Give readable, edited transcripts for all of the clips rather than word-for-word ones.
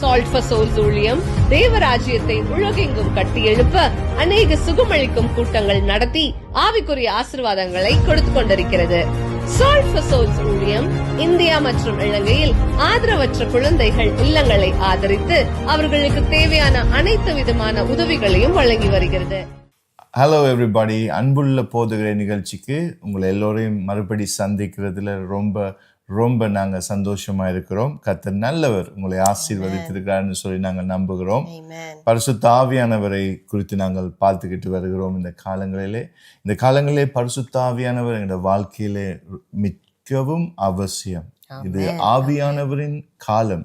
Salt for souls ஊழியம் தேவராஜ்யத்தை உலகெங்கும் கட்டி எழுப்ப அநேக சுகமளிக்கும் கூட்டங்கள் நடத்தி ஆவிக்குரிய ஆசீர்வாதங்களை கொடுத்து கொண்டிருக்கிறது. சால்ட் ஃபார் சோல்ஸ் ஊழியம் இந்தியா மற்றும் இலங்கையில் ஆதரவற்ற குழந்தைகள் இல்லங்களை ஆதரித்து அவர்களுக்கு தேவையான அனைத்து விதமான உதவிகளையும் வழங்கி வருகிறது. ஹலோ எவ்ரிபாடி, அன்புள்ள போதுகிற நிகழ்ச்சிக்கு உங்களை எல்லோரையும் மறுபடி சந்திக்கிறதுல ரொம்ப நாங்கள் சந்தோஷமா இருக்கிறோம். கர்த்தர் நல்லவர், உங்களை ஆசீர்வதித்திருக்கிறார்னு சொல்லி நாங்கள் நம்புகிறோம். பரிசுத்த ஆவியானவரை குறித்து நாங்கள் பார்த்துக்கிட்டு வருகிறோம். இந்த காலங்களிலே பரிசுத்த ஆவியானவர் எங்களோட வாழ்க்கையிலே மிகவும் அவசியம். இது ஆவியானவரின் காலம்.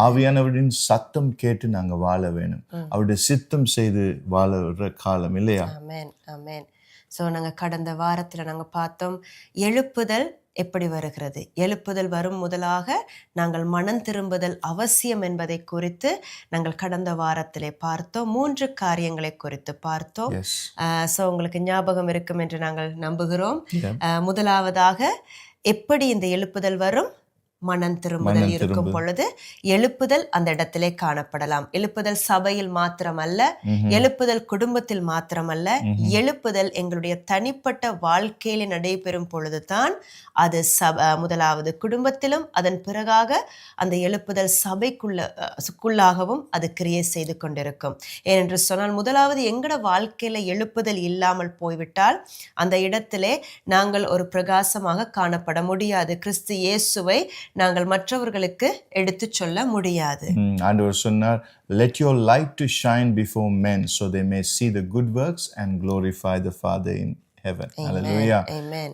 ஆவியானவரின் சத்தம் கேட்டு நாங்க வாழ வேணும். அவருடைய சித்தம் செய்து வாழற காலம் இல்லையா? ஆமென், ஆமென். ஸோ நாங்கள் கடந்த வாரத்தில் நாங்கள் பார்த்தோம் எழுப்புதல் எப்படி வருகிறது. எழுப்புதல் வரும் முதலாக நாங்கள் மனம் திரும்புதல் அவசியம் என்பதை குறித்து நாங்கள் கடந்த வாரத்திலே பார்த்தோம். 3 காரியங்களை குறித்து பார்த்தோம். ஸோ உங்களுக்கு ஞாபகம் இருக்கும் என்று நாங்கள் நம்புகிறோம். முதலாவதாக எப்படி இந்த எழுப்புதல் வரும்? மனம் திரும்புதல் இருக்கும் பொழுது எழுப்புதல் அந்த இடத்திலே காணப்படலாம். எழுப்புதல் சபையில் மாத்திரமல்ல, எழுப்புதல் குடும்பத்தில் மாத்திரமல்ல, எழுப்புதல் எங்களுடைய தனிப்பட்ட வாழ்க்கையில நடைபெறும் பொழுதுதான் அது முதலாவது குடும்பத்திலும் அதன் பிறகாக அந்த எழுப்புதல் சபைக்குள்ளாகவும் அது கிரியை செய்து கொண்டிருக்கும். ஏனென்று சொன்னால் முதலாவது எங்கட வாழ்க்கையில எழுப்புதல் இல்லாமல் போய்விட்டால் அந்த இடத்திலே நாங்கள் ஒரு பிரகாசமாக காணப்பட முடியாது. கிறிஸ்து இயேசுவை நாங்கள் மற்றவர்களுக்கு எடுத்து சொல்ல முடியாது. ஆண்டவர் சொன்னார், let your light to shine before men so they may see the good works and glorify the Father in heaven. Hallelujah.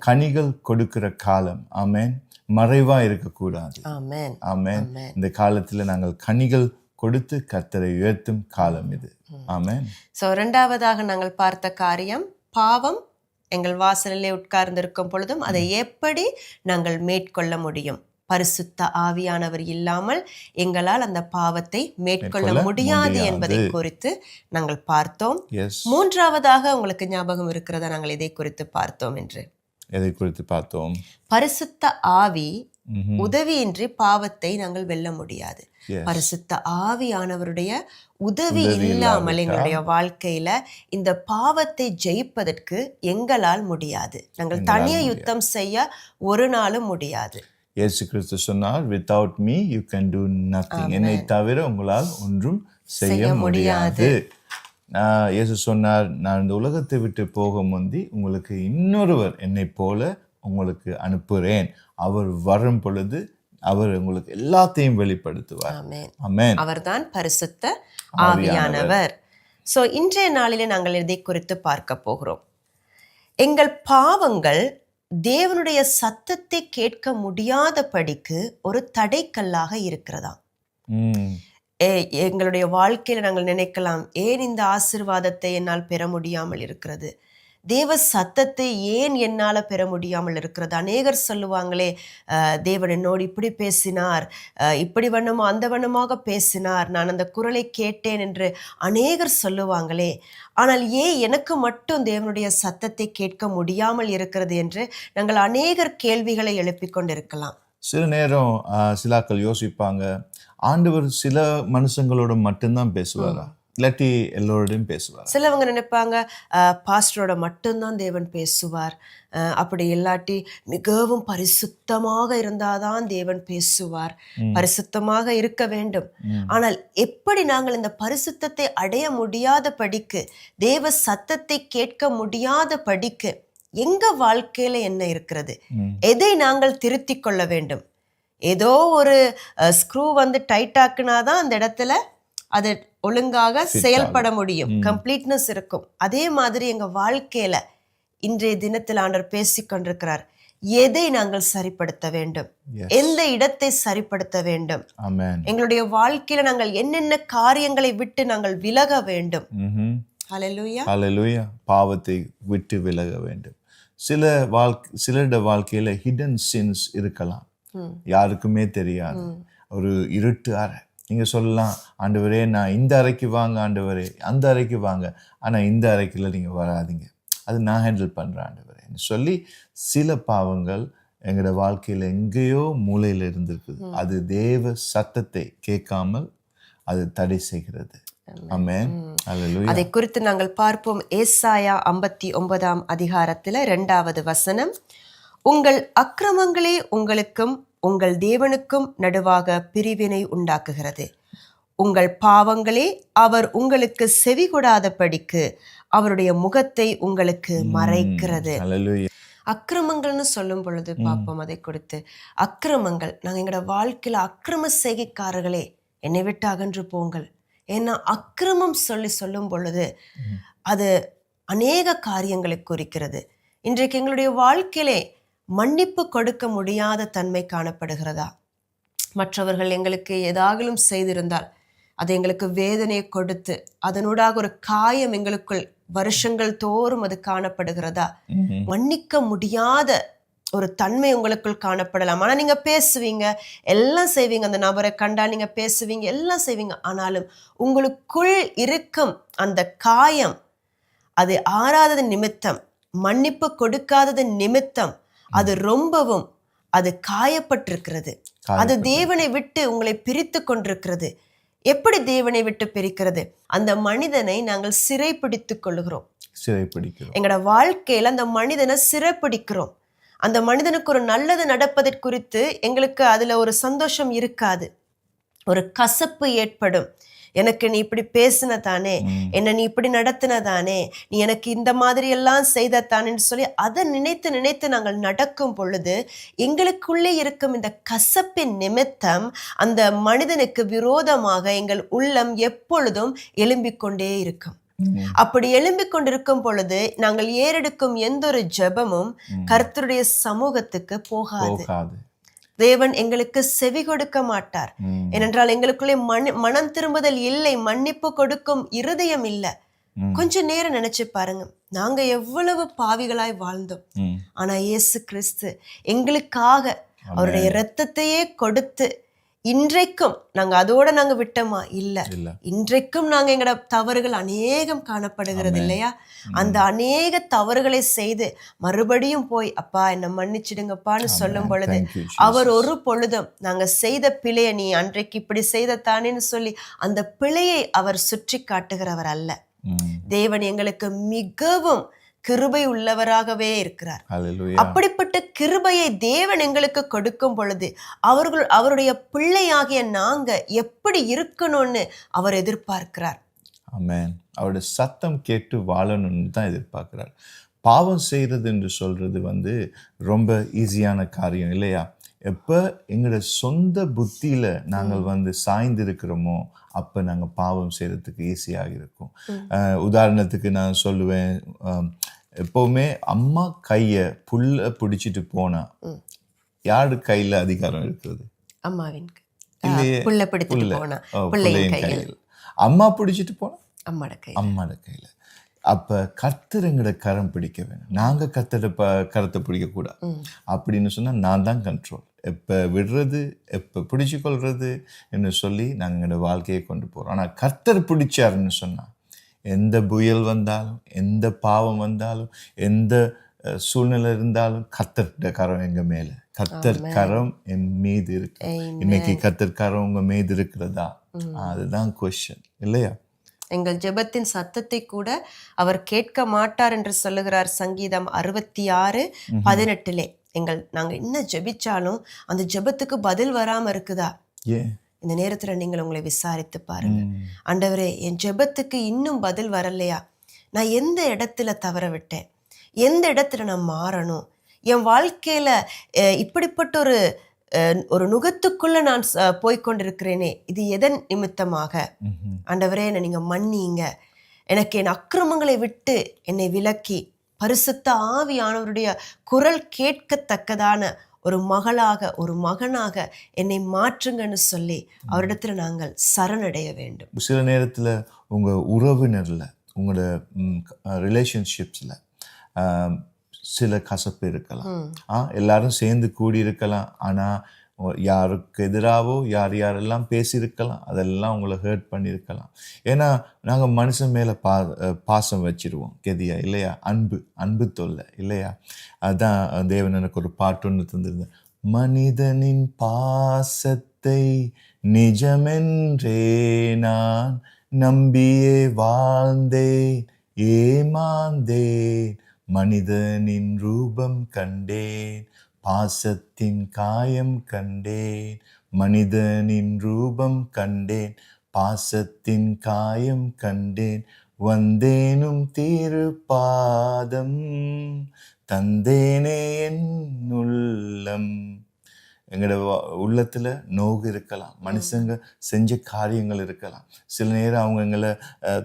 கனிகள் கொடுக்கிற காலம். ஆமென். மறைவா இருக்கக்கூடாது. ஆமென், ஆமென். இந்த காலத்துல நாங்கள் கனிகள் கொடுத்து கர்த்தரை உயர்த்தும் காலம் இது. ஆமென். சோ இரண்டாவதாக நாங்கள் பார்த்த காரியம், பாவம் எங்கள் வாசலிலே உட்கார்ந்திருக்கும் பொழுதும் அதை எப்படி நாங்கள் மேற்கொள்ள முடியும்? பரிசுத்த ஆவியானவர் இல்லாமல் எங்களால் அந்த பாவத்தை மேற்கொள்ள முடியாது என்பதை குறித்து நாங்கள் பார்த்தோம். மூன்றாவதாக உங்களுக்கு ஞாபகம் இருக்கிறதா நாங்கள் இதை குறித்து பார்த்தோம் என்று? எதை குறித்து பார்த்தோம்? பரிசுத்த ஆவி உதவியின்றி பாவத்தை நாங்கள் வெல்ல முடியாது. பரிசுத்த ஆவியானவருடைய உதவி இல்லாமல் எங்களுடைய வாழ்க்கையில இந்த பாவத்தை ஜெயிப்பதற்கு எங்களால் முடியாது. நாங்கள் தனியா யுத்தம் செய்ய ஒரு நாளும் முடியாது. இயேசு கிறிஸ்து சொன்னார், without me you can do nothing. என்னை தவிர உங்களால் ஒன்றும் செய்ய முடியாது. இயேசு சொன்னார், நான் இந்த உலகத்தை விட்டு போக முந்தி உங்களுக்கு இன்னொருவர் என்னை போல உங்களுக்கு அனுப்புகிறேன். அவர் வரும் பொழுது அவர் உங்களுக்கு எல்லாத்தையும் வெளிப்படுத்துவார். ஆமென். அவர்தான் பரிசுத்த ஆவியானவர். சோ இன்றைய நாளிலே நாங்கள் இதை குறித்து பார்க்க போகிறோம். எங்கள் பாவங்கள் தேவனுடைய சத்தத்தை கேட்க முடியாதபடிக்கு ஒரு தடைக்கல்லாக இருக்கிறதா? எங்களுடைய வாழ்க்கையில நாங்கள் நினைக்கலாம், ஏன் இந்த ஆசீர்வாதத்தை என்னால் பெற முடியாமல் இருக்கிறது? தேவ சத்தத்தை ஏன் என்னால பெற முடியாமல் இருக்கிறது? அநேகர் சொல்லுவாங்களே, தேவன் என்னோடு இப்படி பேசினார், இப்படி வண்ணமோ அந்த வண்ணமாக பேசினார், நான் அந்த குரலை கேட்டேன் என்று அநேகர் சொல்லுவாங்களே. ஆனால் ஏன் எனக்கு மட்டும் தேவனுடைய சத்தத்தை கேட்க முடியாமல் இருக்கிறது என்று நாங்கள் அநேகர் கேள்விகளை எழுப்பிக் கொண்டிருக்கலாம். சில நேரம் சிலாக்கள் யோசிப்பாங்க, ஆண்டவர் சில மனுஷங்களோட மட்டும்தான் பேசுவாரா, இல்லாட்டி எல்லோரோடையும் பேசுவார்? சிலவங்க நினைப்பாங்க, பாஸ்டரோட மட்டும்தான் தேவன் பேசுவார், அப்படி இல்லாட்டி மிகவும் பரிசுத்தமாக இருந்தாதான் தேவன் பேசுவார். பரிசுத்தமாக இருக்க வேண்டும். ஆனால் எப்படி நாங்கள் இந்த பரிசுத்தத்தை அடைய முடியாத படிக்கு, தேவ சத்தத்தை கேட்க முடியாத படிக்கு எங்க வாழ்க்கையில என்ன இருக்கிறது? எதை நாங்கள் திருத்தி கொள்ள வேண்டும்? ஏதோ ஒரு ஸ்க்ரூ டைட் ஆக்குனாதான் அந்த இடத்துல அது ஒழுங்காக செயல்பட முடியும், கம்ப்ளீட்னஸ் இருக்கும். அதே மாதிரி எங்க வாழ்க்கையில இன்றைய தினத்தில் ஆண்டவர் பேசிக்கொண்டிருக்கிறார், எதை நாங்கள் சரிப்படுத்த வேண்டும், எந்த இடத்தை சரிப்படுத்த வேண்டும், எங்களுடைய வாழ்க்கையில நாங்கள் என்னென்ன காரியங்களை விட்டு நாங்கள் விலக வேண்டும். ஹல்லேலூயா, ஹல்லேலூயா. பாவத்தை விட்டு விலக வேண்டும். சிலருடைய வாழ்க்கையில ஹிடன் சின்ஸ் இருக்கலாம், யாருக்குமே தெரியாது. ஒரு இருட்டு அறை. நீங்க சொல்லலாம், ஆண்டவரே நான் இந்த அறைக்கு வாங்க, ஆண்டவரே அந்த அறைக்கு வாங்க, ஆனா இந்த அறைக்குள்ள நீங்க வராதிங்க, அது நான் ஹேண்டில் பண்றேன் ஆண்டவரே சொல்லி சில பாவங்கள் எங்களோட வாழ்க்கையில எங்கேயோ மூலையில இருந்திருக்குது. அது தேவ சத்தத்தை கேட்காமல் அது தடை செய்கிறது. ஆமென். அல்லேலூயா. அதை குறித்து நாங்கள் பார்ப்போம். ஏசாயா 59 அதிகாரத்தில் 2வது வசனம், உங்கள் அக்கிரமங்களே உங்களுக்கும் உங்கள் தேவனுக்கும் நடுவாக பிரிவினை உண்டாக்குகிறது. உங்கள் பாவங்களே அவர் உங்களுக்கு செவி கொடாதபடிக்கு அவருடைய முகத்தை உங்களுக்கு மறைக்கிறது. அல்லேலூயா. அக்கிரமங்கள்னு சொல்லும் பொழுது பார்ப்போம் அதை கொடுத்து, அக்கிரமங்கள், நாங்கள் எங்களோட வாழ்க்கையில அக்கிரம செய்கைக்காரர்களே என்னை விட்டு அகன்று போங்கள். ஏன்னா அக்கிரமம் சொல்லும் பொழுது அது அநேக காரியங்களை குறிக்கிறது. இன்றைக்கு எங்களுடைய வாழ்க்கையிலே மன்னிப்பு கொடுக்க முடியாத தன்மை காணப்படுகிறதா? மற்றவர்கள் எங்களுக்கு ஏதாகிலும் செய்திருந்தால் அது எங்களுக்கு வேதனையை கொடுத்து அதனூடாக ஒரு காயம் எங்களுக்குள் வருஷங்கள் தோறும் அது காணப்படுகிறதா? மன்னிக்க முடியாத ஒரு தன்மை உங்களுக்குள் காணப்படலாம். ஆனா நீங்க பேசுவீங்க, எல்லாம் செய்வீங்க, அந்த நபரை கண்டா நீங்க பேசுவீங்க, எல்லாம் செய்வீங்க. ஆனாலும் உங்களுக்குள் இருக்கும் அந்த காயம், அது ஆறாதது நிமித்தம், மன்னிப்பு கொடுக்காதது நிமித்தம் அது ரொம்பவும் அது காயப்பட்டிருக்கிறது. அது தேவனை விட்டு உங்களை பிரித்து கொண்டிருக்கிறது. எப்படி தேவனை விட்டு பிரிக்கிறது? அந்த மனிதனை நாங்கள் சிறைப்பிடித்துக் கொள்ளுகிறோம். எங்களோட வாழ்க்கையில அந்த மனிதனை சிறைப்பிடிக்கிறோம். அந்த மனிதனுக்கு ஒரு நல்லது நடப்பதை குறித்து எங்களுக்கு அதுல ஒரு சந்தோஷம் இருக்காது, ஒரு கசப்பு ஏற்படும். எனக்கு நீ இப்படி பேசின தானே, என்ன நீ இப்படி நடத்தின தானே, நீ எனக்கு இந்த மாதிரி எல்லாம் செய்த தானேன்னு சொல்லி அதை நினைத்து நினைத்து நாங்கள் நடக்கும் பொழுது எங்களுக்குள்ளே இருக்கும் இந்த கசப்பின் நிமித்தம் அந்த மனிதனுக்கு விரோதமாக எங்கள் உள்ளம் எப்பொழுதும் எழும்பிக் கொண்டே இருக்கும். அப்படி எழும்பிக் கொண்டிருக்கும் பொழுது நாங்கள் ஏறெடுக்கும் எந்த ஒரு ஜெபமும் கர்த்தருடைய சமூகத்துக்கு போகாது. தேவன் எங்களுக்கு செவி கொடுக்க மாட்டார். ஏனென்றால் எங்களுக்குள்ளே மனம் திரும்புதல் இல்லை, மன்னிப்பு கொடுக்கும் இருதயம் இல்லை. கொஞ்ச நேரம் நினைச்சு பாருங்க, நாங்க எவ்வளவு பாவிகளாய் வாழ்ந்தோம். ஆனா இயேசு கிறிஸ்து எங்களுக்காக அவருடைய இரத்தத்தையே கொடுத்து, இன்றைக்கும் நாங்க அதோட நாங்க விட்டோமா? இல்ல. இன்றைக்கும் நாங்க எங்களோட தவறுகள் அநேகம் காணப்படுகிறது இல்லையா? அந்த அநேக தவறுகளை செய்து மறுபடியும் போய் அப்பா என்னை மன்னிச்சிடுங்கப்பான்னு சொல்லும் பொழுது அவர் ஒரு பொழுதும் நாங்க செய்த பிழையை நீ அன்றைக்கு இப்படி செய்த தானேன்னு சொல்லி அந்த பிழையை அவர் சுற்றி காட்டுகிறவர் அல்ல. தேவன் எங்களுக்கு மிகவும் கிருபை உள்ளவராகவே இருக்கிறார். அப்படிப்பட்ட கிருபையை தேவன் எங்களுக்கு கொடுக்கும் பொழுது அவருடைய பிள்ளையாகிய நாங்க எப்படி இருக்கணும்னு அவர் எதிர்பார்க்கிறார். ஆமென். அவருடைய சத்தம் கேட்டு வாழணும்னு தான் எதிர்பார்க்கிறார். பாவம் செய்யறது என்று சொல்றது ரொம்ப ஈஸியான காரியம் இல்லையா? எப்போ எங்களோட சொந்த புத்தியில நாங்கள் சாய்ந்து இருக்கிறோமோ அப்போ நாங்கள் பாவம் செய்யறதுக்கு ஈஸியாக இருக்கும். உதாரணத்துக்கு நான் சொல்லுவேன், எப்பவுமே அம்மா கையை புல்ல பிடிச்சிட்டு போனா யாரு கையில அதிகாரம் இருக்கிறது? அம்மாவின் இல்லையே, பிள்ளையின் கையில். அம்மா பிடிச்சிட்டு போனா அம்மாட கையில. அப்ப கர்த்தர் எங்களோட கரம் பிடிக்க வேணும், நாங்க கர்த்தரோட கரத்தை பிடிக்க கூடாது. அப்படின்னு சொன்னா நான் தான் கண்ட்ரோல், எப்ப விடுறது எப்ப பிடிச்சு கொள்றது என்று சொல்லி நாங்க எங்களோட வாழ்க்கையை கொண்டு போறோம். ஆனா கர்த்தர் பிடிச்சாருன்னு சொன்னா எந்த புயல் வந்தாலும், எந்த பாவம் வந்தாலும், எந்த சூழ்நிலை இருந்தாலும் கர்த்தர் கரம் எங்க மேல, கர்த்தர் கரம் என் மீது இருக்கு. இன்னைக்கு கர்த்தர் கரம் உங்க மீது இருக்கிறதா? அதுதான் கொஸ்டின் இல்லையா? எங்கள் ஜெபத்தின் சத்தத்தை கூட அவர் கேட்க மாட்டார் என்று சொல்லுகிறார் சங்கீதம் 66:18. நாங்க என்ன ஜெபிச்சாலும் அந்த ஜெபத்துக்கு பதில் வராம இருக்குதா? இந்த நேரத்துல நீங்கள் உங்களை விசாரித்து பாருங்க. ஆண்டவரே, என் ஜெபத்துக்கு இன்னும் பதில் வரலையா? நான் எந்த இடத்துல தவற விட்டேன்? எந்த இடத்துல நான் மாறணும்? என் வாழ்க்கையில இப்படிப்பட்ட ஒரு நுகத்துக்குள்ள நான் போய்கொண்டிருக்கிறேனே, இது எதன் நிமித்தமாக? ஆண்டவரே, என்னை நீங்க மன்னிங்க. எனக்கு என் அக்கிரமங்களை விட்டு என்னை விலக்கி பரிசுத்த ஆவியானவருடைய குரல் கேட்கத்தக்கதான ஒரு மகளாக, ஒரு மகனாக என்னை மாற்றுங்கன்னு சொல்லி அவரிடத்துல நாங்கள் சரணடைய வேண்டும். சில நேரத்துல உங்க உறவினர்ல, உங்களோட ரிலேஷன்ஷிப்ஸ்ல சில கசப்பு இருக்கலாம். எல்லாரும் சேர்ந்து கூடி இருக்கலாம். ஆனா யாருக்கு எதிராகவோ யாரெல்லாம் பேசியிருக்கலாம், அதெல்லாம் உங்களை ஹர்ட் பண்ணியிருக்கலாம். ஏன்னா நாங்கள் மனுஷன் மேலே பாசம் வச்சிருவோம் கெதியா இல்லையா? அன்பு தொல்லை இல்லையா? அதுதான் தேவன் எனக்கு ஒரு பாட்டு ஒன்று தந்திருந்தேன். மனிதனின் பாசத்தை நிஜமென்றே நான் நம்பியே வாழ்ந்தேன், ஏமாந்தேன், மனிதனின் ரூபம் கண்டேன், பாசத்தின் காயம் கண்டேன், மனிதனின் ரூபம் கண்டேன், பாசத்தின் காயம் கண்டேன், வந்தேனும் திருப்பாதம் தந்தேனே என் உள்ளம். எங்களோட உள்ளத்தில் நோகு இருக்கலாம், மனுஷங்க செஞ்ச காரியங்கள் இருக்கலாம், சில நேரம் அவங்க எங்களை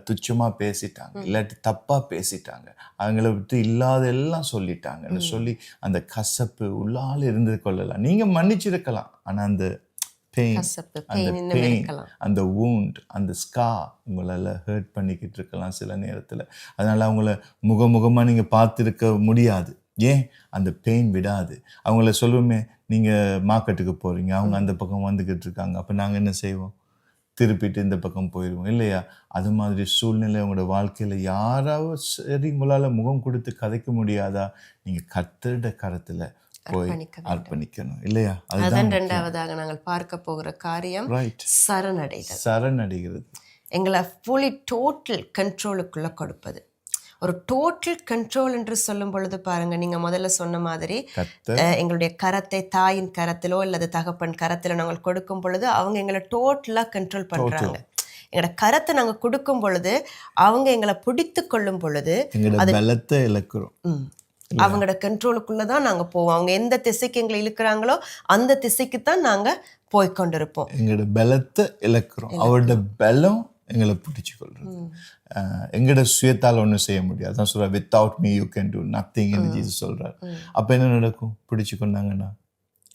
துச்சமாக பேசிட்டாங்க, இல்லாட்டி தப்பாக பேசிட்டாங்க, அவங்கள விட்டு இல்லாத எல்லாம் சொல்லிட்டாங்கன்னு சொல்லி அந்த கசப்பு உள்ளால் இருந்து கொள்ளலாம். நீங்கள் மன்னிச்சிருக்கலாம், ஆனால் அந்த பெயின், அந்த பெயின், அந்த வூண்ட், அந்த ஸ்கா உங்களால் ஹர்ட் பண்ணிக்கிட்டு இருக்கலாம் சில நேரத்தில். அதனால் அவங்கள முகமுகமாக நீங்கள் பார்த்துருக்க முடியாது. ஏன்? அந்த பெயின் விடாது. அவங்கள சொல்லுவோமே, நீங்கள் மார்க்கெட்டுக்கு போகிறீங்க, அவங்க அந்த பக்கம் வந்துக்கிட்டு இருக்காங்க, அப்போ நாங்கள் என்ன செய்வோம்? திருப்பிட்டு இந்த பக்கம் போயிடுவோம் இல்லையா? அது மாதிரி சூழ்நிலை உங்களோட வாழ்க்கையில் யாராவது சரி உங்களால் முகம் கொடுத்து கதைக்க முடியாதா? நீங்கள் கர்த்தருடைய கரத்தில் போய் அர்ப்பணிக்கணும் இல்லையா? அதுதான் இரண்டாவதாக நாங்கள் பார்க்க போகிற காரியம், சரணடைதல். சரணடைகிறது எங்களை ஃபுல்லி டோட்டல் கண்ட்ரோலுக்குள்ள கொடுப்பது. ஒரு டோட்டல் கண்ட்ரோல் என்று சொல்லும் பொழுது பாருங்க, நீங்க முதல்ல சொன்ன மாதிரி எங்களுடைய கரத்தை தாயின் கரத்திலோ அல்லது தகப்பன் கரத்திலோ நாங்கள் கொடுக்கும் பொழுது அவங்க எங்களை டோட்டலா கண்ட்ரோல் பண்றாங்க. எங்களோட கரத்தை நாங்க கொடுக்கும் பொழுது அவங்க எங்களை பிடித்து கொள்ளும் பொழுது அது பலத்தை இழக்கிறோம். அவங்களோட கண்ட்ரோலுக்குள்ளதான் நாங்க போவோம். அவங்க எந்த திசைக்கு எங்களை இழுக்கிறாங்களோ அந்த திசைக்கு தான் நாங்க போய்கொண்டிருப்போம். எங்களோட பலத்தை இழக்கிறோம், அவரோட பலம் எங்களை பிடிச்சு கொள்றது. எங்களோட சுயத்தால் ஒன்றும் செய்ய முடியாது. அதான் சொல்ற, without me you can do nothing என்று ஜீசஸ் சொல்றார். அப்ப என்ன நடக்கும்? பிடிச்சு கொண்டாங்கன்னா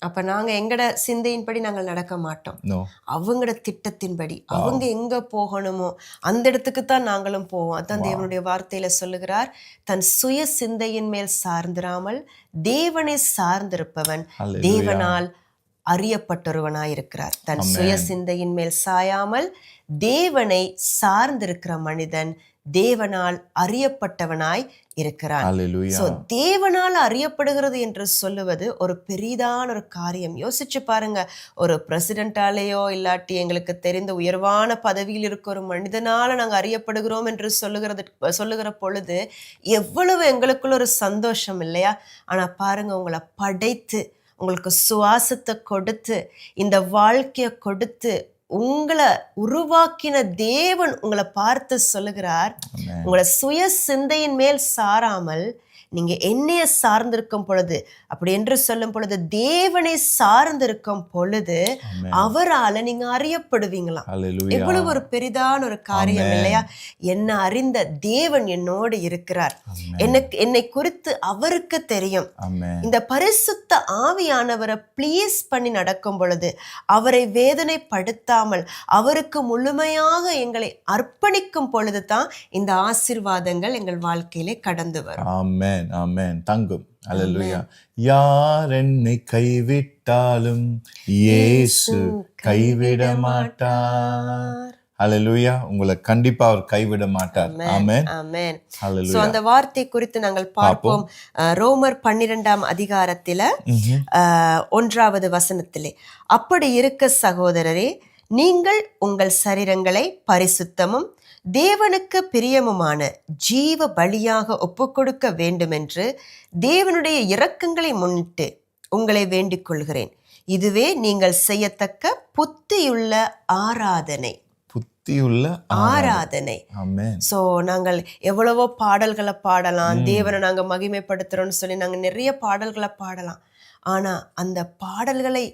அப்ப நாங்க எங்கட சிந்தையின்படி நாங்கள் நடக்க மாட்டோம். அவங்களோட திட்டத்தின்படி அவங்க எங்க போகணுமோ அந்த இடத்துக்கு தான் நாங்களும் போவோம். அதான் தேவனுடைய வார்த்தையில சொல்லுகிறார், தன் சுய சிந்தையின் மேல் சார்ந்திராமல் தேவனை சார்ந்திருப்பவன் தேவனால் அறியப்பட்டொருவனாயிருக்கிறார். தன் சுய சிந்தையின் மேல் சாயாமல் தேவனை சார்ந்திருக்கிற மனிதன் தேவனால் அறியப்பட்டவனாய் இருக்கிறான். தேவனால் அறியப்படுகிறது என்று சொல்லுவது ஒரு பெரிதான ஒரு காரியம். யோசிச்சு பாருங்க, ஒரு பிரசிடென்டாலேயோ இல்லாட்டி எங்களுக்கு தெரிந்த உயர்வான பதவியில் இருக்க ஒரு மனிதனால நாங்க அறியப்படுகிறோம் என்று சொல்லுகிற பொழுது எவ்வளவு எங்களுக்குள்ள ஒரு சந்தோஷம் இல்லையா? ஆனா பாருங்க, உங்களை படைத்து உங்களுக்கு சுவாசத்தை கொடுத்து இந்த வாழ்க்கையை கொடுத்து உங்களை உருவாக்கின தேவன் உங்களை பார்த்து சொல்லுகிறார், உங்களை சுய சிந்தையின் மேல் சாராமல் நீங்க என்னைய சார்ந்திருக்கும் பொழுது, அப்படி என்று சொல்லும் பொழுது தேவனை சார்ந்திருக்கும் பொழுது அவரால நீங்க அறியப்படுவீங்களாம். எவ்வளவு ஒரு பெரிதான ஒரு காரியம் இல்லையா? என்ன அறிந்த தேவன் என்னோடு இருக்கிறார், என்னை குறித்து அவருக்கு தெரியும். இந்த பரிசுத்த ஆவியானவரை ப்ளீஸ் பண்ணி நடக்கும் பொழுது, அவரை வேதனைப்படுத்தாமல் அவருக்கு முழுமையாக எங்களை அர்ப்பணிக்கும் பொழுது தான் இந்த ஆசீர்வாதங்கள் எங்கள் வாழ்க்கையிலே கடந்து வரும். ஆமென், ஆமென். தங்கும். அல்லேலூயா. யார் என்னை கைவிட்டாலும் இயேசு கைவிட மாட்டார். அல்லேலூயா. உங்களை கண்டிப்பா அவர் கைவிட மாட்டார். ஆமென், ஆமென். சோ அந்த வார்த்தை குறித்து நாங்கள் பார்ப்போம். ரோமர் 12ஆம் அதிகாரத்தில 1வது வசனத்திலே, அப்படி இருக்க சகோதரரே, நீங்கள் உங்கள் சரீரங்களை பரிசுத்தமும் தேவனுக்கு பிரியமுமான ஜீவ பலியாக ஒப்புக்கொடுக்க வேண்டுமென்று தேவனுடைய இரக்கங்களை முன்னிட்டு உங்களை வேண்டிக் கொள்கிறேன். இதுவே நீங்கள் செய்யத்தக்க புத்தியுள்ள ஆராதனை. புத்தியுள்ள ஆராதனை. சோ நாங்கள் எவ்வளவோ பாடல்களை பாடலாம், தேவனை நாங்க மகிமைப்படுத்துறோம்னு சொல்லி நாங்க நிறைய பாடல்களை பாடலாம். ஆனா அந்த பாடல்களை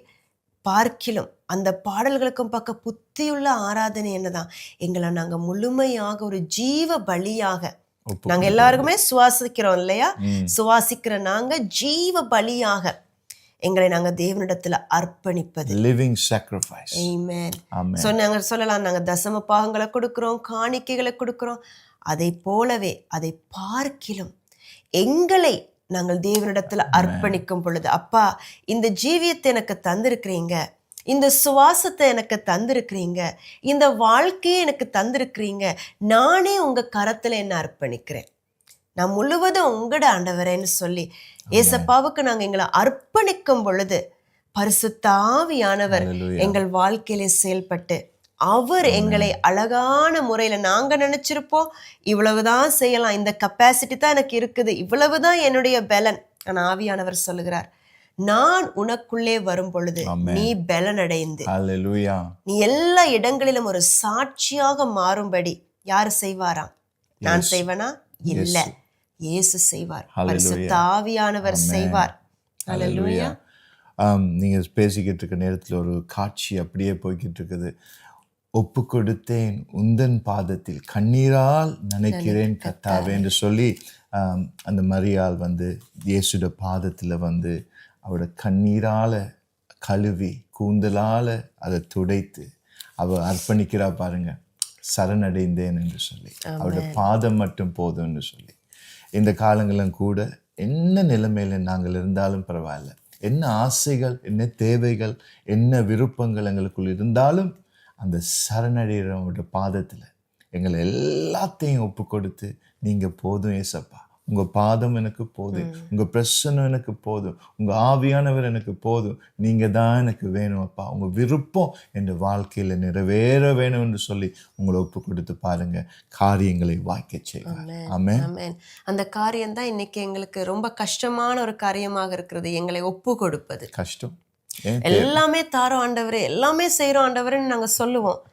பார்க்கிலும் அந்த பாடல்களுக்கும் பக்க புத்தியுள்ள ஆராதனை என்னதான், எங்களை நாங்க முழுமையாக ஒரு ஜீவ பலியாக, நாங்க எல்லாருக்குமே சுவாசிக்கிறோம் இல்லையா? சுவாசிக்கிற நாங்க ஜீவ பலியாக எங்களை நாங்க தேவனிடத்துல அர்ப்பணிப்பது. Living sacrifice. ஆமென். சோ நாங்க சொல்லலாம், நாங்க தசம பாகங்களை கொடுக்கிறோம், காணிக்கைகளை கொடுக்கிறோம். அதை போலவே அதை பார்க்கிலும் எங்களை நாங்கள் தேவனிடத்துல அர்ப்பணிக்கும் பொழுது, அப்பா இந்த ஜீவியத்தை எனக்கு தந்திருக்கிறீங்க, இந்த சுவாசத்தை எனக்கு தந்திருக்கிறீங்க, இந்த வாழ்க்கையை எனக்கு தந்திருக்கிறீங்க, நானே உங்க கரத்துல என்ன அர்ப்பணிக்கிறேன், நான் முழுவதும் உங்களோட ஆண்டவரேன்னு சொல்லி ஏசப்பாவுக்கு நாங்க எங்களை அர்ப்பணிக்கும் பொழுது பரிசுத்த ஆவியானவர் Hallelujah. எங்கள் வாழ்க்கையிலே செயல்பட்டு அவர் எங்களை அழகான முறையில, நாங்க நினைச்சிருப்போம் இவ்வளவுதான் செய்யலாம், இந்த கெப்பாசிட்டி தான் எனக்கு இருக்குது, இவ்வளவுதான் என்னுடைய பலன். ஆனா ஆவியானவர் சொல்லுகிறார், நான் உனக்குள்ளே வரும் பொழுது நீ பலனடைந்து Hallelujah. நீ எல்லா இடங்களிலும் ஒரு சாட்சியாக மாறும்படி யார் செய்வாராம்? நான் செய்வேனா? இல்ல, இயேசு செய்வார். பரிசுத்த ஆவியானவர் செய்வார். ஹல்லேலூயா. நீங்க பேசிக்கிட்டு இருக்க நேரத்தில் ஒரு காட்சி அப்படியே போய்கிட்டு இருக்குது. ஒப்பு கொடுத்தேன் உந்தன் பாதத்தில் கண்ணீரால் நினைக்கிறேன் கர்த்தாவே என்று சொல்லி அந்த மரியாள் வந்து இயேசுட பாதத்தில் வந்து அவரோட கண்ணீரால கழுவி கூந்தலால அதை துடைத்து அவ அர்ப்பணிக்கிறா பாருங்க, சரணடைந்தேன் என்று சொல்லி, அவரோட பாதம் மட்டும் போதும் என்று சொல்லி. இந்த காலங்களும் கூட என்ன நிலைமையில நாங்கள் இருந்தாலும் பரவாயில்ல, என்ன ஆசைகள், என்ன தேவைகள், என்ன விருப்பங்கள் எங்களுக்குள் இருந்தாலும் அந்த சரணடைகிறவங்களோட பாதத்தில் எங்களை எல்லாத்தையும் ஒப்பு கொடுத்து, நீங்கள் போதும் ஏசப்பா, உங்கள் பாதம் எனக்கு போதும், உங்கள் பிரசன்னம் எனக்கு போதும், உங்கள் ஆவியானவர் எனக்கு போதும், நீங்கள் தான் எனக்கு வேணும் அப்பா, உங்கள் விருப்பம் என் வாழ்க்கையில் நிறைவேற வேணும் என்று சொல்லி உங்களை ஒப்பு கொடுத்து பாருங்க, காரியங்களை வாய்க்க செய்வார். ஆமென். அந்த காரியம் தான் இன்னைக்கு எங்களுக்கு ரொம்ப கஷ்டமான ஒரு காரியமாக இருக்கிறது. எங்களை ஒப்பு கொடுப்பது கஷ்டம். எல்லாமே தாரோம் ஆண்டவரே, எல்லாமே செய்யறோம் ஆண்டவரேன்னு நாங்க சொல்லுவோம்.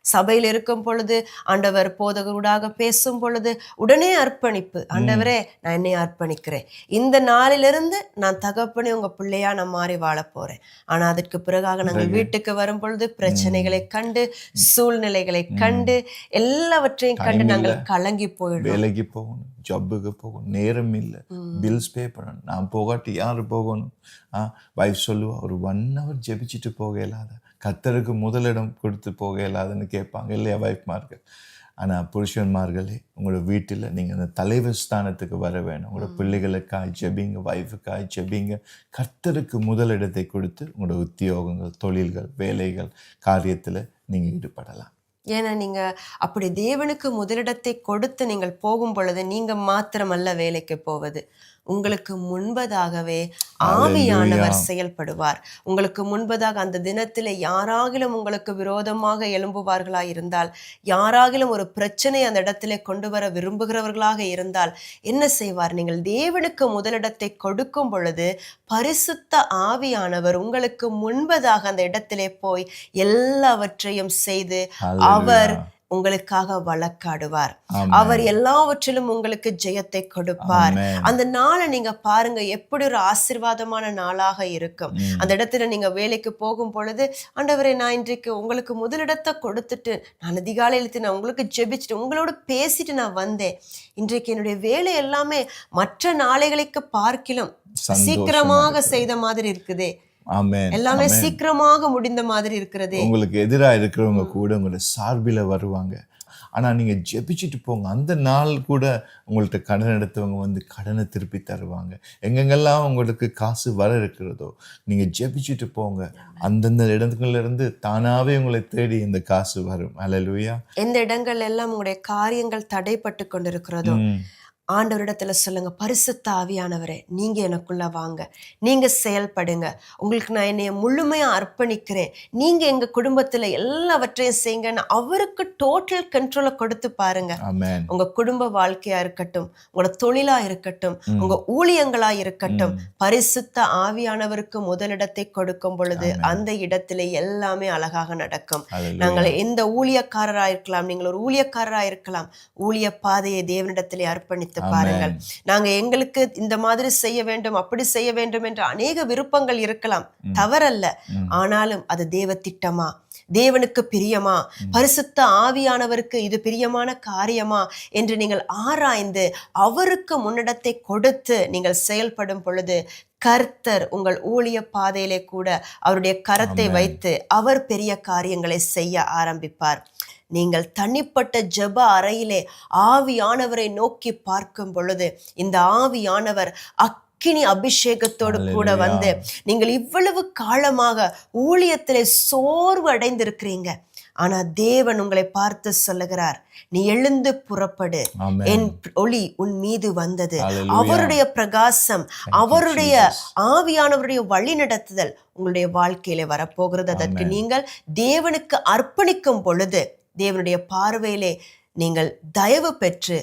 சபையில் இருக்கும் பொழுது ஆண்டவர் போதகரோடாக பேசும் பொழுது உடனே அர்ப்பணிப்பு. ஆண்டவரே நான் என்னை அர்ப்பணிக்கிறேன், இந்த நாளிலிருந்து நான் தகப்பனே உங்க பிள்ளையா நான் மாறி வாழ போறேன். ஆனா அதற்கு பிறகாக நாங்கள் வீட்டுக்கு வரும் பொழுது பிரச்சனைகளை கண்டு, சூழ்நிலைகளை கண்டு, எல்லாவற்றையும் கண்டு நாங்கள் கலங்கி போயிடுவோம். வேலைக்கு போகணும், ஜப்புக்கு போகணும், நேரம் இல்லை, பில்ஸ் பே பண்ணணும், நான் போகாட்டி யாரு போகணும்? வைஃப் சொல்லுவா, ஒரு 1 hour ஜெபிச்சுட்டு போக இயலாத, கர்த்தருக்கு முதலிடம் கொடுத்து போக இயலாதுன்னு கேட்பாங்க இல்லையா வைஃப்மார்கள். ஆனால் புருஷன்மார்களே, உங்களோட வீட்டில் நீங்கள் அந்த தலைவர் ஸ்தானத்துக்கு வர வேணும். உங்களோட பிள்ளைகளுக்காக ஜெபிங்க, வைஃபுக்காக ஜெபிங்க, கர்த்தருக்கு முதலிடத்தை கொடுத்து உங்களோட உத்தியோகங்கள், தொழில்கள், வேலைகள், காரியத்தில் நீங்கள் ஈடுபடலாம். ஏன்னா நீங்க அப்படி தேவனுக்கு முதலிடத்தை கொடுத்து நீங்கள் போகும் பொழுது நீங்க மாத்திரமல்ல வேலைக்கு போவது, உங்களுக்கு முன்பதாகவே ஆவியானவர் செயல்படுவார். உங்களுக்கு முன்பதாக அந்த தினத்திலே யாராகிலும் உங்களுக்கு விரோதமாக எழும்புவார்களா இருந்தால், யாராகிலும் ஒரு பிரச்சனை அந்த இடத்திலே கொண்டு வர விரும்புகிறவர்களாக இருந்தால் என்ன செய்வார்? நீங்கள் தேவனுக்கு முதலிடத்தை கொடுக்கும் பொழுது பரிசுத்த ஆவியானவர் உங்களுக்கு முன்பதாக அந்த இடத்திலே போய் எல்லாவற்றையும் செய்து அவர் உங்களுக்காக வழக்காடுவார். அவர் எல்லாவற்றிலும் உங்களுக்கு ஜெயத்தை கொடுப்பார். அந்த நாளை நீங்க பாருங்க, எப்படி ஒரு ஆசீர்வாதமான நாளாக இருக்கும். அந்த இடத்துல நீங்க வேலைக்கு போகும் பொழுது, ஆண்டவரே நான் இன்றைக்கு உங்களுக்கு முதலிடத்தை கொடுத்துட்டு நான் அதிகாலையில் நான் உங்களுக்கு ஜெபிச்சுட்டு உங்களோட பேசிட்டு நான் வந்தேன். இன்றைக்கு என்னுடைய வேலை எல்லாமே மற்ற நாளைகளுக்கு பார்க்கிலும் சீக்கிரமாக செய்த மாதிரி இருக்குதே, எல்லாமே சீக்கிரமாக முடிந்த மாதிரி இருக்கிறது. உங்களுக்கு எதிராக இருக்கிறவங்க கூட உங்களோட சார்பில் வருவாங்க. ஆனால் நீங்கள் ஜெபிச்சுட்டு போங்க, அந்த நாள் கூட உங்கள்கிட்ட கடன் எடுத்தவங்க வந்து கடனை திருப்பி தருவாங்க. எங்கெங்கெல்லாம் உங்களுக்கு காசு வர இருக்கிறதோ நீங்கள் ஜெபிச்சுட்டு போங்க, அந்தந்த இடங்கள்ல இருந்து தானாகவே உங்களை தேடி இந்த காசு வரும். அல்லேலூயா. எந்த இடங்கள் எல்லாம் உங்களுடைய காரியங்கள் தடைப்பட்டு கொண்டிருக்கிறதோ ஆண்டவரிடத்துல சொல்லுங்க, பரிசுத்த ஆவியானவரே நீங்க எனக்குள்ள வாங்க, நீங்க செயல்படுங்க, உங்களுக்கு நான் என்னைய முழுமையா அர்ப்பணிக்கிறேன், நீங்க எங்க குடும்பத்துல எல்லாவற்றையும் செய்யுங்கன்னு அவருக்கு டோட்டல் கண்ட்ரோலை கொடுத்து பாருங்க. உங்க குடும்ப வாழ்க்கையா இருக்கட்டும், உங்களோட தொழிலா இருக்கட்டும், உங்க ஊழியங்களா இருக்கட்டும், பரிசுத்த ஆவியானவருக்கு முதலிடத்தை கொடுக்கும் பொழுது அந்த இடத்துல எல்லாமே அழகாக நடக்கும். நாங்கள் எந்த ஊழியக்காரரா இருக்கலாம், நீங்கள் ஒரு ஊழியக்காரரா இருக்கலாம், ஊழிய பாதையை தேவனிடத்திலே அர்ப்பணித்து பாருங்கள். நாங்க எங்களுக்கு இந்த மாதிரி செய்ய வேண்டும், அப்படி செய்ய வேண்டும் என்ற அநேக விருப்பங்கள் இருக்கலாம், தவறல்ல. ஆனாலும் அது தேவ திட்டமா, தேவனுக்கு பிரியமா, பரிசுத்த ஆவியானவருக்கு இது பிரியமான காரியமா என்று நீங்கள் ஆராய்ந்து அவருக்கு முன்னிடத்தை கொடுத்து நீங்கள் செயல்படும் பொழுது கர்த்தர் உங்கள் ஊழிய பாதையிலே கூட அவருடைய கரத்தை வைத்து அவர் பெரிய காரியங்களை செய்ய ஆரம்பிப்பார். நீங்கள் தனிப்பட்ட ஜெப அறையிலே ஆவியானவரை நோக்கி பார்க்கும் பொழுது இந்த ஆவியானவர் அக்கினி அபிஷேகத்தோடு கூட வந்து, நீங்கள் இவ்வளவு காலமாக ஊழியத்திலே சோர்வு அடைந்திருக்கிறீங்க, ஆனா தேவன் உங்களை பார்த்து சொல்லுகிறார், நீ எழுந்து புறப்படு, Amen. என் ஒளி உன் மீது வந்தது. Hallelujah. அவருடைய பிரகாசம், அவருடைய ஆவியானவருடைய வழி நடத்துதல் உங்களுடைய வாழ்க்கையில வரப்போகிறது. அதற்கு நீங்கள் தேவனுக்கு அர்ப்பணிக்கும் பொழுது தேவனுடைய பார்வையிலே நீங்கள் தயவு பெற்று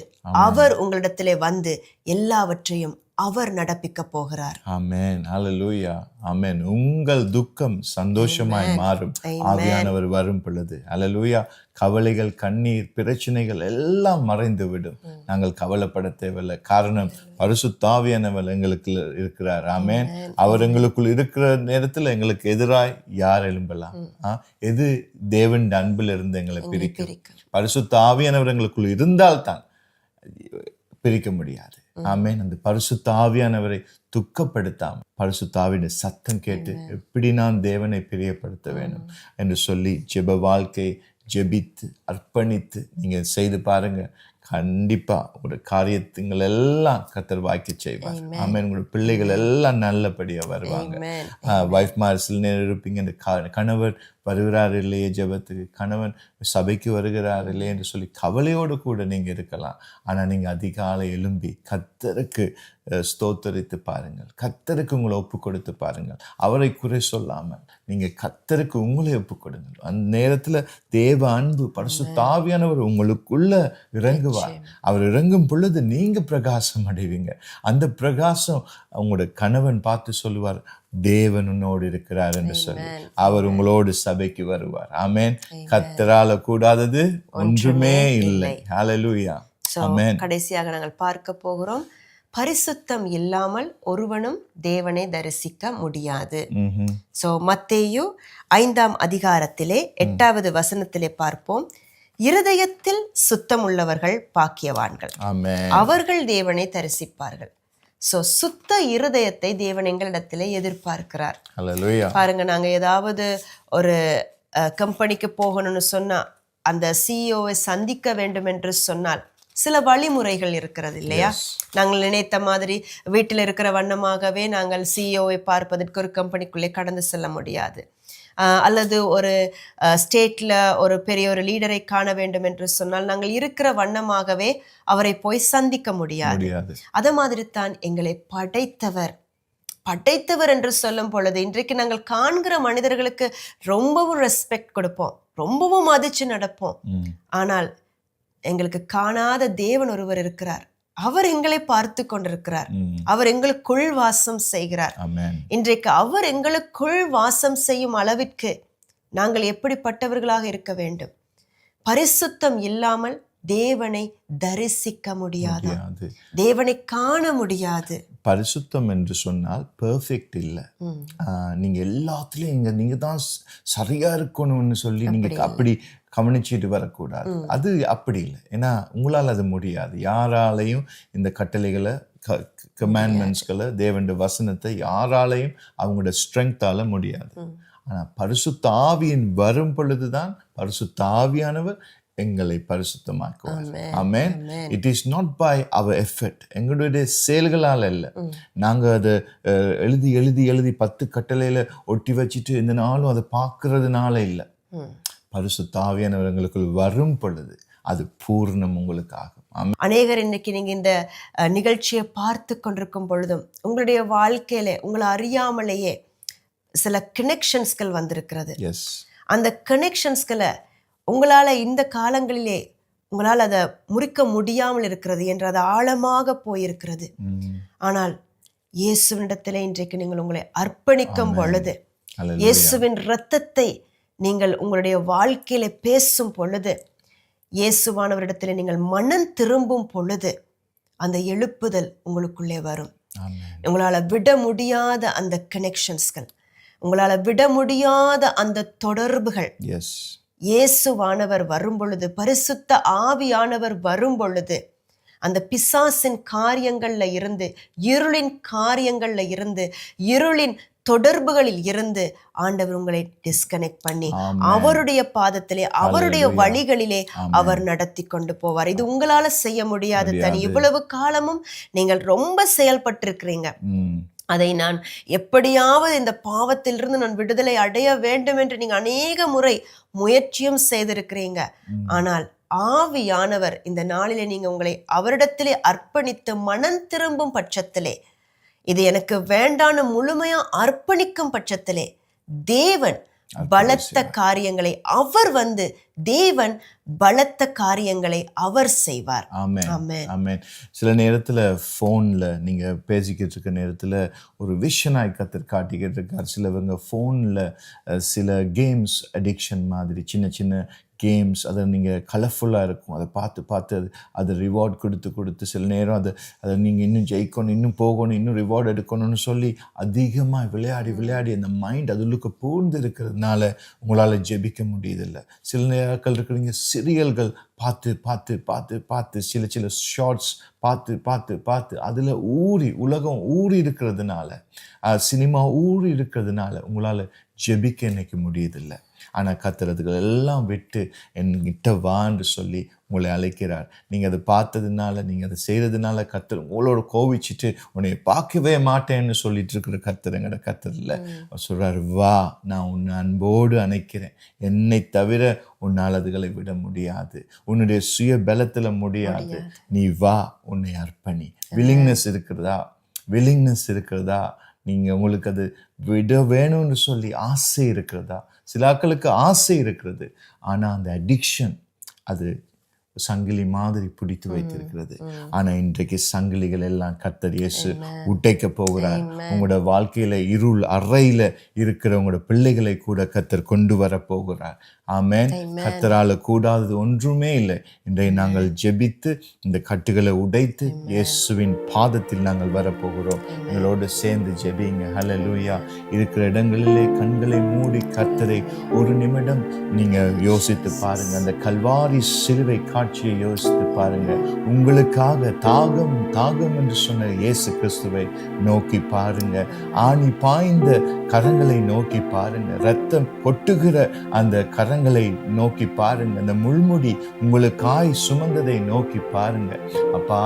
அவர் உங்களிடத்திலே வந்து எல்லாவற்றையும் அவர் நடப்பிக்க போகிறார். ஆமென். ஹல்லேலூயா. ஆமென். உங்கள் துக்கம் சந்தோஷமாய் மாறும் ஆவியானவர் வரும் பொழுது. ஹல்லேலூயா. கவலைகள், கண்ணீர், பிரச்சனைகள் எல்லாம் மறைந்து விடும். நாங்கள் கவலைப்பட தேவையில்லை. காரணம் பரிசுத்த ஆவியானவர் எங்களுக்கு இருக்கிறார். ஆமென். அவர் எங்களுக்குள் இருக்கிற நேரத்தில் எங்களுக்கு எதிராய் யார் எழும்பலாம்? எது தேவன் அன்பில் இருந்து எங்களை பிரிக்கும்? பரிசுத்த ஆவியானவர் எங்களுக்குள் இருந்தால்தான் பிரிக்க முடியாது. ஆமென். அந்த பரிசுத்த ஆவியானவரை துக்கப்படுத்தாம பரிசுத்த ஆவியின் சத்தம் கேட்டு எப்படி நான் தேவனை பிரியப்படுத்த வேண்டும் என்று சொல்லி ஜெப வாழ்க்கை ஜெபித்து அர்ப்பணித்து நீங்க செய்து பாருங்க. கண்டிப்பா ஒரு காரியத்துங்கள் எல்லாம் கர்த்தர் வாய்க்க செய்வார். ஆமென். உங்களோட பிள்ளைகள் எல்லாம் நல்லபடியா வருவாங்க. வைஃப் மார் சில நேரம் இருப்பீங்க, இந்த கணவர் வருகிறார் இல்லையே ஜெபத்துக்கு, கணவன் சபைக்கு வருகிறார் இல்லையே என்று சொல்லி கவலையோடு கூட நீங்க இருக்கலாம். ஆனா நீங்க அதிகாலை எழும்பி கர்த்தருக்கு ஸ்தோத்தரித்து பாருங்கள். கர்த்தருக்கு உங்களை ஒப்பு கொடுத்து பாருங்கள். அவரை குறை சொல்லாமல் நீங்க கர்த்தருக்கு உங்களை ஒப்பு கொடுங்கள். அந்த நேரத்துல தேவ அன்பு பரிசுத்த ஆவியானவர் உங்களுக்குள்ள இறங்குவார். அவர் இறங்கும் பொழுது நீங்க பிரகாசம் அடைவீங்க. அந்த பிரகாசம் உங்களோட கணவன் பார்த்து சொல்லுவார், தேவன் உன்னோடு இருக்கிறார் என்று சொல்லி அவர் உங்களோடு சபைக்கு வருவார். ஆமென். கர்த்தரால கூடாதது ஒன்றுமே இல்லை. ஹல்லேலூயா. ஆமென். கடைசியாக நாங்கள் பார்க்க போகிறோம், பரிசுத்தம் இல்லாமல் ஒருவனும் தேவனை தரிசிக்க முடியாது. சோ மத்தேயு 5ஆம் அதிகாரத்திலே 8வது வசனத்திலே பார்ப்போம், இருதயத்தில் சுத்தம் உள்ளவர்கள் பாக்கியவான்கள், அவர்கள் தேவனை தரிசிப்பார்கள். சோ சுத்த இருதயத்தை தேவன் எங்களிடத்திலே எதிர்பார்க்கிறார். பாருங்க, நாங்க ஏதாவது ஒரு கம்பெனிக்கு போகணும்னு சொன்னா, அந்த சிஇஓவை சந்திக்க வேண்டும் என்று சொன்னால் சில வழிமுறைகள் இருக்கிறது இல்லையா? நாங்கள் நினைத்த மாதிரி வீட்டில் இருக்கிற வண்ணமாகவே நாங்கள் சிஇஓவை பார்ப்பதற்கு ஒரு கம்பெனிக்குள்ளே கடந்து செல்ல முடியாது. அல்லது ஒரு ஸ்டேட்ல ஒரு பெரிய ஒரு லீடரை காண வேண்டும் என்று சொன்னால் நாங்கள் இருக்கிற வண்ணமாகவே அவரை போய் சந்திக்க முடியாது. அத மாதிரி தான் எங்களை படைத்தவர் என்று சொல்லும் பொழுது இன்றைக்கு நாங்கள் காண்கிற மனிதர்களுக்கு ரொம்பவும் ரெஸ்பெக்ட் கொடுப்போம், ரொம்பவும் மதிச்சு நடப்போம். ஆனால் எங்களுக்கு காணாத தேவன் ஒருவர் இருக்கிறார். அவர் எங்களை பார்த்து கொண்டிருக்கிறார். அவர் எங்களுக்குள் வாசம் செய்கிறார். இன்றைக்கு அவர் எங்களுக்குள் வாசம் செய்யும் அளவிற்கு நாங்கள் எப்படிப்பட்டவர்களாக இருக்க வேண்டும்? பரிசுத்தம் இல்லாமல் தேவனை தரிசிக்க முடியாது, தேவனை காண முடியாது. பரிசுத்தம் என்று சொன்னால் பெர்ஃபெக்ட் இல்லை. நீங்க எல்லாத்துலயும் நீங்க தான் சரியா இருக்கணும்னு சொல்லி நீங்க அப்படி கவனிச்சுட்டு வரக்கூடாது. அது அப்படி இல்லை. ஏன்னா உங்களால் அது முடியாது. யாராலையும் இந்த கட்டளைகளை கமாண்ட்மெண்ட்ஸ்களை தேவனுடைய வசனத்தை யாராலையும் அவங்களோட ஸ்ட்ரெங்தால முடியாது. ஆனா பரிசுத்த ஆவியின் வரும் பொழுதுதான் பரிசுத்த ஆவியானவர் எங்களை பரிசுத்தமாக்குவார். ஆமென். It is not by our effort, எங்களுடைய செயல்களால் இல்லை. நாங்க அதை எழுதி எழுதி எழுதி 10 கட்டளையில ஒட்டி வச்சுட்டு இந்த நாளும் அதை பார்க்கறதுனால இல்லை. பரிசுத்த ஆவியானவர் எங்களுக்குள் வரும் பொழுது அது பூர்ணம் உங்களுக்கு ஆகும். அநேகர் இன்னைக்கு நீங்க இந்த நிகழ்ச்சியை பார்த்து கொண்டிருக்கும் பொழுதும் உங்களுடைய வாழ்க்கையில உங்களை அறியாமலேயே சில கனெக்ஷன்ஸ்கள் வந்திருக்கிறது. அந்த கனெக்ஷன்ஸ்களை உங்களால இந்த காலங்களிலே உங்களால் அதை முறிக்க முடியாமல் இருக்கிறது என்று அது ஆழமாக போயிருக்கிறது. ஆனால் இயேசுவினிடத்திலே இன்றைக்கு நீங்கள் உங்களை அர்ப்பணிக்கும் பொழுது, இயேசுவின் இரத்தத்தை நீங்கள் உங்களுடைய வாழ்க்கையில பேசும் பொழுது, இயேசுவானவரிடத்திலே நீங்கள் மனம் திரும்பும் பொழுது அந்த எழுப்புதல் உங்களுக்குள்ளே வரும். உங்களால விட முடியாத அந்த கனெக்ஷன்ஸ்கள், உங்களால விட முடியாத அந்த தொடர்புகள், இயேசுவானவர் வரும் பொழுது, பரிசுத்த ஆவியானவர் வரும் பொழுது, அந்த பிசாசின் காரியங்கள்ல இருந்து, இருளின் காரியங்கள்ல இருந்து, இருளின் தொடர்புகளில் இருந்து ஆண்டவர் உங்களை டிஸ்கனெக்ட் பண்ணி அவருடைய பாதத்திலே, அவருடைய வழிகளிலே அவர் நடத்தி கொண்டு போவார். இது உங்களால செய்ய முடியாது தனி. இவ்வளவு காலமும் நீங்கள் ரொம்ப செயல்பட்டிருக்கிறீங்க. அதை நான் எப்படியாவது இந்த பாவத்திலிருந்து நான் விடுதலை அடைய வேண்டும் என்று நீங்க அநேக முறை முயற்சியும் செய்திருக்கிறீங்க. ஆனால் ஆவியானவர் இந்த நாளிலே நீங்க உங்களை அவரிடத்திலே அர்ப்பணித்து மனம் திரும்பும் பட்சத்திலே, இது எனக்கு வேண்டான்னு முழுமையா அர்ப்பணிக்கும் பட்சத்திலே, தேவன் பலத்த காரியங்களை தேவன் பலத்த காரியங்களை அவர் செய்வார். ஆமென். சில நேரத்துல போன்ல நீங்க பேசிக்கிட்டு இருக்க நேரத்துல ஒரு விஷனாய் கத்தர் காட்டிக்கிட்டு இருக்கார். சிலவங்க போன்ல சில கேம்ஸ் அடிக்ஷன் மாதிரி சின்ன சின்ன கேம்ஸ், அதை நீங்கள் கலர்ஃபுல்லாக இருக்கும், அதை பார்த்து அது ரிவார்ட் கொடுத்து சில நேரம் அதை நீங்கள் இன்னும் ஜெயிக்கணும், இன்னும் போகணும், இன்னும் ரிவார்டு எடுக்கணும்னு சொல்லி அதிகமாக விளையாடி அந்த மைண்ட் அதுக்கு பூர்ந்து இருக்கிறதுனால உங்களால் ஜெபிக்க முடியதில்லை. சில நேரங்கள் இருக்கிறீங்க சீரியல்கள் பார்த்து சில ஷார்ட்ஸ் பார்த்து அதில் உலகம் ஊறி இருக்கிறதுனால, சினிமா ஊறி இருக்கிறதுனால உங்களால் ஜெபிக்க இன்னைக்கு முடியதில்லை. ஆனால் கத்துறதுகள் எல்லாம் விட்டு என்கிட்ட வான்னு சொல்லி உங்களை அழைக்கிறார். நீங்கள் அதை பார்த்ததுனால, நீங்கள் அதை செய்கிறதுனால கத்தர் உங்களோட கோவிச்சுட்டு உன்னை பார்க்கவே மாட்டேன்னு சொல்லிட்டு இருக்கிற கத்தருங்கிற கத்தரில் சொல்கிறார், வா, நான் உன்னை அன்போடு அணைக்கிறேன், என்னை தவிர உன்னால் அதுகளை விட முடியாது, உன்னுடைய சுய பலத்தில் முடியாது, நீ வா, உன்னை அர்ப்பணி. வில்லிங்னஸ் இருக்கிறதா? நீங்கள் உங்களுக்கு அது விட வேணும்னு சொல்லி ஆசை இருக்கிறதா? சில ஆட்களுக்கு ஆசை இருக்கிறது, ஆனால் அந்த அடிக்ஷன் அது சங்கிலி மாதிரி பிடித்து வைத்திருக்கிறது. ஆனா இன்றைக்கு சங்கிலிகள் எல்லாம் கர்த்தர் இயேசு உடைக்க போகிறார். உங்களோட வாழ்க்கையில இருள் அறையில இருக்கிற உங்களோட பிள்ளைகளை கூட கர்த்தர் கொண்டு வர போகிறார். ஆமென். கர்த்தரால கூடாதது ஒன்றுமே இல்லை. இன்றைய நாங்கள் ஜெபித்து இந்த கட்டுகளை உடைத்து இயேசுவின் பாதத்தில் நாங்கள் வரப்போகிறோம். எங்களோடு சேர்ந்து ஜெபிங்க. ஹல்லேலூயா. இருக்கிற இடங்களிலே கண்களை மூடி கர்த்தரை ஒரு நிமிடம் நீங்க யோசித்து பாருங்க. அந்த கல்வாரி சிலுவை காட்சியை யோசித்து பாருங்க. உங்களுக்காக தாகம் என்று சொன்ன இயேசு கிறிஸ்துவை நோக்கி பாருங்க. ஆணி பாய்ந்த கரங்களை நோக்கி பாருங்க. ரத்தம் கொட்டுகிற அந்த கரங்களை நோக்கி பாருங்க. அந்த முள்முடி உங்களுக்காய் சுமந்ததை நோக்கி பாருங்க. அப்பா,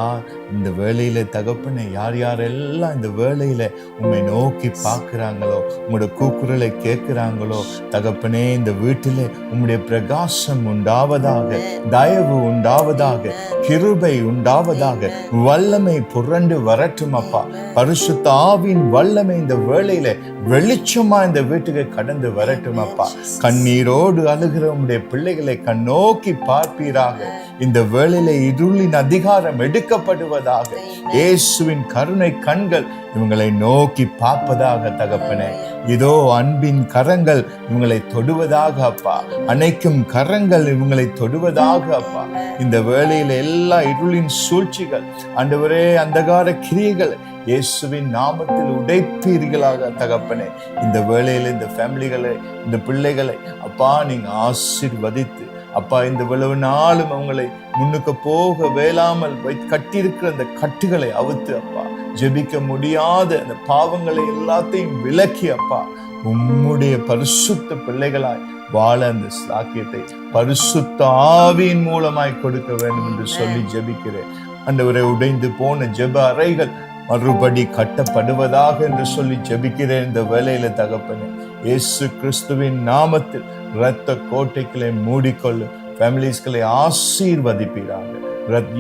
இந்த வேளையில தகப்பனை யாரெல்லாம் இந்த வேளையில உண்மை நோக்கி பார்க்கிறாங்களோ, உங்களோட கூக்குரலை கேட்கிறாங்களோ, தகப்பனே இந்த வீட்டில உம்முடைய பிரகாசம் உண்டாவதாக, தயவு உண்டாவதாக, கிருபை உண்டாவதாக, வல்லமை புரண்டு வரட்டும் அப்பா. பரிசுத்த ஆவியின் வல்லமை இந்த வேளையில வெளிச்சமா இந்த வீட்டுக்கு கடந்து வரட்டும் அப்பா. கண்ணீரோடு அழுகிற உம்முடைய பிள்ளைகளை கண்ணோக்கி பார்ப்பீராக. இந்த வேளையில இருளின் அதிகாரம் எடுக்கப்படுவதாக. இயேசுவின் கருணை கண்கள் இவங்களை நோக்கி பார்ப்பதாக தகப்பனே. இதோ அன்பின் கரங்கள் இவங்களை தொடுவதாக அப்பா. அணைக்கும் கரங்கள் இவங்களை தொடுவதாக அப்பா. இந்த வேளையில எல்லா இருளின் சூழ்ச்சிகள், ஆண்டவரே, அந்தகார கிரியைகள் இயேசுவின் நாமத்தில் உடைப்பீர்களாக தகப்பனே. இந்த வேளையில இந்த ஃபேமிலிகளை, இந்த பிள்ளைகளை அப்பா நீங்க ஆசீர்வதித்து அப்பா, இந்த இவ்வளவு நாளும் அவங்களை முன்னுக்கு போக வேளாமல் கட்டியிருக்கிற அந்த கட்டுகளை அவுத்து அப்பா, ஜெபிக்க முடியாத அந்த பாவங்களை எல்லாத்தையும் விலக்கி அப்பா, உம்முடைய பரிசுத்த பிள்ளைகளாய் வாழ அந்த சாக்கியத்தை பரிசுத்த ஆவியின் மூலமாய் கொடுக்க வேண்டும் என்று சொல்லி ஜெபிக்கிறேன். ஆண்டவரே, உடைந்து போன ஜெப அறைகள் மறுபடி கட்டப்படுவதாக என்று சொல்லி ஜெபிக்கிறேன். இந்த வேளையில தகப்பனே, இயேசு கிறிஸ்துவின் நாமத்தில் இரத்த கோட்டைகளை மூடிக்கொள்ளும் ஃபேமிலிஸ்களை ஆசீர்வதிப்பீராக.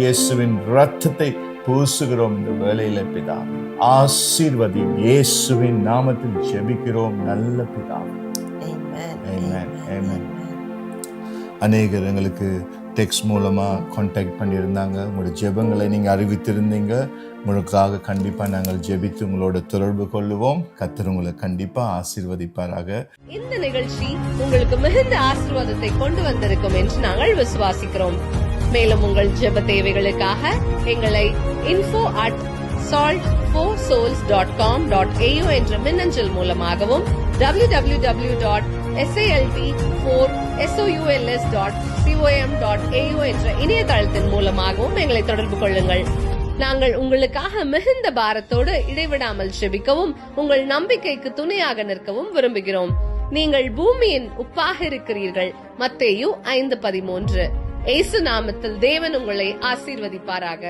இயேசுவின் இரத்தத்தை பூசுகிறோம் இந்த வேளையில பிதாவே. ஆசீர்வதி. இயேசுவின் நாமத்தில் ஜெபிக்கிறோம் நல்ல பிதாவே. ஆமென். ஆமென். அநேகர் எங்களுக்கு டெக்ஸ்ட் மூலமா கான்டாக்ட் பண்ணியிருந்தாங்க. உங்களோட ஜெபங்களை நீங்க அறிவித்திருந்தீங்க. உங்களுக்காக கண்டிப்பா நாங்கள் ஜெபித்து உங்களோட தொடர்பு கொள்ளுவோம். கர்த்தர் உங்களை கண்டிப்பா ஆசீர்வதிப்பாராக. இந்த நிகழ்ச்சி உங்களுக்கு மிகுந்த ஆசீர்வாதத்தை கொண்டு வந்திருக்கும் என்று நாங்கள் விசுவாசிக்கிறோம். மேலும் உங்கள் ஜெப தேவைகளுக்காக எங்களை info@salt4souls.com.au என்ற மின்னஞ்சல் மூலமாகவும் www.salt4souls.com.au என்ற இணையதளத்தின் மூலமாகவும் எங்களை தொடர்பு கொள்ளுங்கள். நாங்கள் உங்களுக்காக மிகுந்த பாரத்தோடு இடைவிடாமல் ஜெபிக்கவும் உங்கள் நம்பிக்கைக்கு துணையாக நிற்கவும் விரும்புகிறோம். நீங்கள் பூமியின் உப்பாக இருக்கிறீர்கள். மத்தேயு 5:13. இயேசு நாமத்தில் தேவன் உங்களை ஆசீர்வதிப்பாராக.